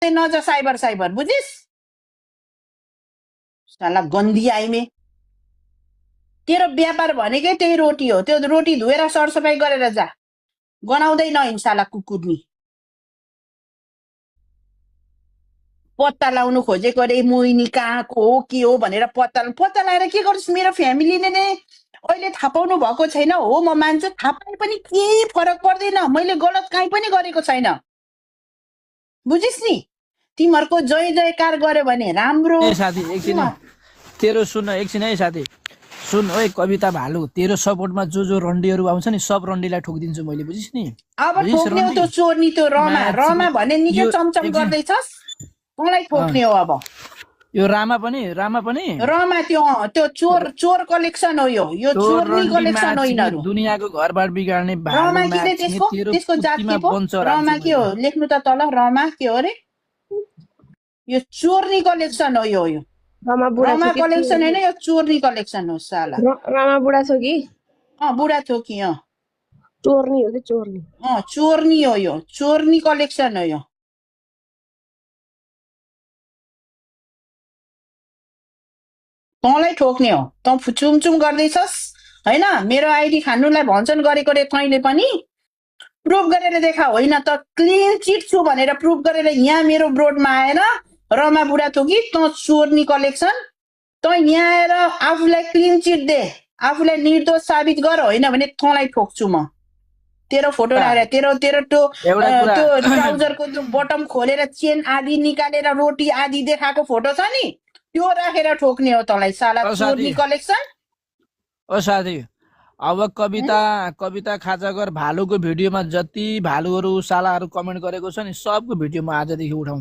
नजा cyber cyber बुझिस साला गन्दी आइमे तेरो व्यापार भनेकै त्यही रोटी हो त्यो रोटी धोएर सरसफाइ गरेर जा गनाउँदै नहिन् साला कुकुर्नी पत्ता लाउनु खोजेको अरे मोहिनी कहाँको हो के हो भनेर पत्ता लाएर के गर्छस् मेरो फ्यामिलीले नै अहिले थाहा पाउनु भएको छैन हो म मान्छु थाहा पाए पनि केही फरक पर्दैन मैले गलत काहीँ पनि गरेको छैन बुझिस् नि तिमीहरूको जय जयकार गर्यो भने राम्रो ए साथी एकछिन तेरो सुन एकछिन है साथी सुन ओए कविता भालु तेरो सपोर्टमा जो रन्डीहरू आउँछ नि सब रन्डीलाई ठोकिदिन्छु मैले बुझिस् नि अब ठोक्ने हो त्यो चोर्नी त्यो रमा भने निकै चमचम गर्दैछस् मलाई ठोक्ने हो अब यो रामा पनि रमा त्यो चोर कलेक्सन हो यो चोर्नी कलेक्सन होइन दुनियाँको घरबार बिगार्ने रमा किन त्यसको जात के पो रमा के हो लेख्नु त तल रमा के हो अरे यो चोर्नी कलेक्सन हो यो रमा कलेक्सन होइन यो चोर्नी कलेक्सन हो साला रमा बुढा छ कि बुढा थियो कि चोर्नी हो कि चोर्नी चोर्नी हो यो चोर्नी कलेक्सन हो यो तँलाई ठोक्ने हो तँ चुमचुम गर्दैछस् होइन मेरो आइडी खानुलाई भन्छन् गरेको रे तैँले पनि प्रुफ गरेर देखा होइन त क्लिन चिट छु भनेर प्रुफ गरेर यहाँ मेरो ब्रोडमा आएर रमा बुढा थो कि तँ चोर्नी कलेक्सन तँ यहाँ आएर आफूलाई क्लिन चिट दे आफूलाई निर्दोष साबित गर होइन भने तँलाई ठोक्छु म तेरो फोटो राखेर तेरो त्यो ट्राउजरको त्यो बटम खोलेर चेन आदि निकालेर रोटी आदि देखाएको फोटो छ नि त्यो राखेर ठोक्ने हो तँलाई साला चोर्नी कलेक्सन ओ साथी अब कविता खाजागर भालुको भिडियोमा जति भालुहरू सालाहरू कमेन्ट गरेको छ नि सबको भिडियो म आजदेखि उठाउँछु